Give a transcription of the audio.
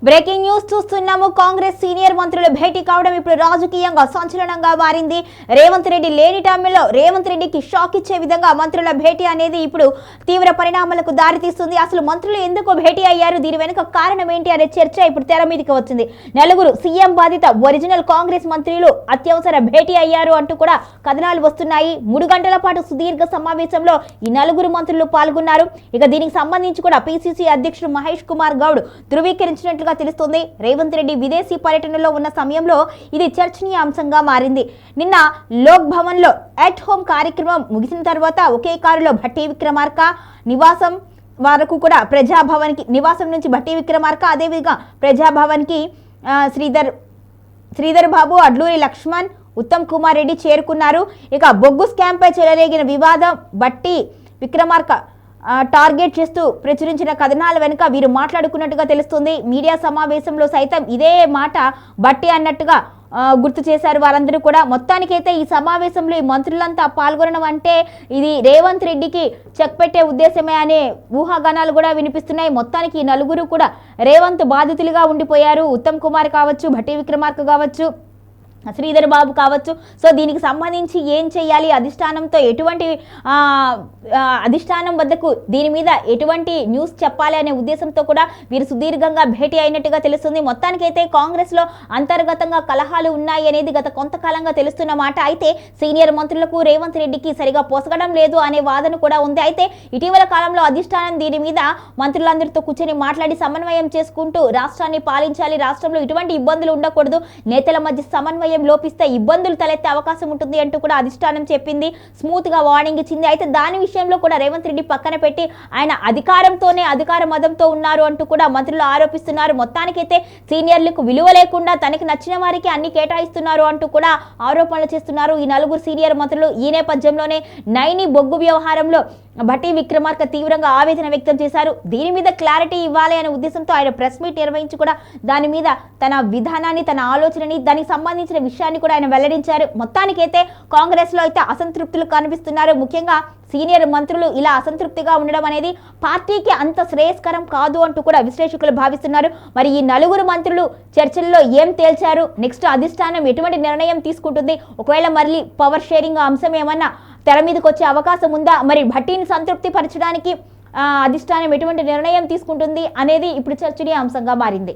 Breaking news చూస్తున్నాము. Congress senior మంత్రులు భేటీ కావడం ఇప్పుడు రాజకీయంగా సంచలనంగా మారింది. రేవంత్ రెడ్డి లేని టైంలో రేవంత్ రెడ్డికి షాక్ ఇచ్చే విధంగా మంత్రుల భేటీ అనేది ఇప్పుడు తీవ్ర పరిణామాలకు దారితీస్తుంది. అసలు మంత్రులు ఎందుకు భేటీ అయ్యారు, దీని వెనుక కారణం ఏంటి అనే చర్చ ఇప్పుడు తెర మీదకి వచ్చింది. నలుగురు సీఎం బాధిత ఒరిజినల్ కాంగ్రెస్ మంత్రులు అత్యవసర భేటీ అయ్యారు అంటూ కూడా కథనాలు వస్తున్నాయి. 3 గంటల పాటు సుదీర్ఘ సమావేశంలో ఈ నలుగురు మంత్రులు పాల్గొన్నారు. ఇక దీనికి సంబంధించి కూడా పిసిసి అధ్యక్షుడు మహేష్ కుమార్ గౌడ్ ధృవీకరించినట్లు తెలుస్తుంది. రేవంత్ రెడ్డి విదేశీ పర్యటనలో ఉన్న సమయంలో ఇది చర్చనీయాంశంగా మారింది. నిన్న లోక్ భవన్ లో అట్ హోమ్ కార్యక్రమం ముగిసిన తర్వాత ఒకే కారులో భట్టి విక్రమార్క నివాసం వరకు కూడా ప్రజాభవన్ కి నివాసం నుంచి భట్టి విక్రమార్క అదేవిధంగా ప్రజాభవన్ కి శ్రీధర్ బాబు, అడ్లూరి లక్ష్మణ్, ఉత్తమ్ కుమార్ రెడ్డి చేరుకున్నారు. ఇక బొగ్గు స్కామ్ పై చెలరేగిన వివాదం బట్టి విక్రమార్క టార్గెట్ చేస్తూ ప్రచురించిన కథనాల వెనుక వీరు మాట్లాడుకున్నట్టుగా తెలుస్తుంది. మీడియా సమావేశంలో సైతం ఇదే మాట బట్టి అన్నట్టుగా గుర్తు చేశారు వారందరూ కూడా. మొత్తానికైతే ఈ సమావేశంలో ఈ మంత్రులంతా పాల్గొనడం అంటే ఇది రేవంత్ రెడ్డికి చెక్ పెట్టే ఉద్దేశమే అనే ఊహాగానాలు కూడా వినిపిస్తున్నాయి. మొత్తానికి ఈ నలుగురు కూడా రేవంత్ బాధితులుగా ఉండిపోయారు. ఉత్తమ్ కుమార్ కావచ్చు, భట్టి విక్రమార్క కావచ్చు, శ్రీధర్ బాబు కావచ్చు. సో దీనికి సంబంధించి ఏం చేయాలి, అధిష్టానంతో ఎటువంటి అధిష్టానం వద్దకు దీని మీద ఎటువంటి న్యూస్ చెప్పాలి అనే ఉద్దేశంతో కూడా వీరు సుదీర్ఘంగా భేటీ అయినట్టుగా తెలుస్తుంది. మొత్తానికైతే కాంగ్రెస్లో అంతర్గతంగా కలహాలు ఉన్నాయి అనేది గత కొంతకాలంగా తెలుస్తున్న మాట. అయితే సీనియర్ మంత్రులకు రేవంత్ రెడ్డికి సరిగా పోసగడం లేదు అనే వాదన కూడా ఉంది. అయితే ఇటీవల కాలంలో అధిష్టానం దీని మీద మంత్రులందరితో కూర్చొని మాట్లాడి సమన్వయం చేసుకుంటూ రాష్ట్రాన్ని పాలించాలి, రాష్ట్రంలో ఇటువంటి ఇబ్బందులు ఉండకూడదు, నేతల మధ్య సమన్వయం లోపిస్తే ఇబ్బందులు తలెత్తే అవకాశం ఉంటుంది అంటూ కూడా అధిష్టానం చెప్పింది, స్మూత్ గా వార్నింగ్ ఇచ్చింది. అయితే దాని విషయంలో కూడా రేవంత్ రెడ్డి పక్కన పెట్టి ఆయన అధికార మదంతో ఉన్నారు అంటూ కూడా మంత్రులు ఆరోపిస్తున్నారు. మొత్తానికైతే సీనియర్లకు విలువ లేకుండా తనకి నచ్చిన వారికి అన్ని కేటాయిస్తున్నారు అంటూ కూడా ఆరోపణలు చేస్తున్నారు ఈ నలుగురు సీనియర్ మంత్రులు. ఈ నేపథ్యంలోనే నైని బొగ్గు వ్యవహారంలో భట్టి విక్రమార్క తీవ్రంగా ఆవేదన వ్యక్తం చేశారు. దీని మీద క్లారిటీ ఇవ్వాలి అనే ఉద్దేశంతో ఆయన ప్రెస్ మీట్ నిర్వహించి కూడా దాని మీద తన విధానాన్ని, తన ఆలోచనని, దానికి సంబంధించిన విషయాన్ని కూడా ఆయన వెల్లడించారు. మొత్తానికైతే కాంగ్రెస్ లో అయితే అసంతృప్తులు కనిపిస్తున్నారు. ముఖ్యంగా సీనియర్ మంత్రులు ఇలా అసంతృప్తిగా ఉండడం అనేది పార్టీకి అంత శ్రేయస్కరం కాదు అంటూ కూడా విశ్లేషకులు భావిస్తున్నారు. మరి ఈ నలుగురు మంత్రులు చర్చల్లో ఏం తేల్చారు, నెక్స్ట్ అధిష్టానం ఎటువంటి నిర్ణయం తీసుకుంటుంది, ఒకవేళ మళ్ళీ పవర్ షేరింగ్ అంశం ఏమన్నా తెర మీదకి వచ్చే అవకాశం ఉందా, మరి భట్టిని సంతృప్తి పరచడానికి అధిష్టానం ఎటువంటి నిర్ణయం తీసుకుంటుంది అనేది ఇప్పుడు చర్చనీయాంశంగా మారింది.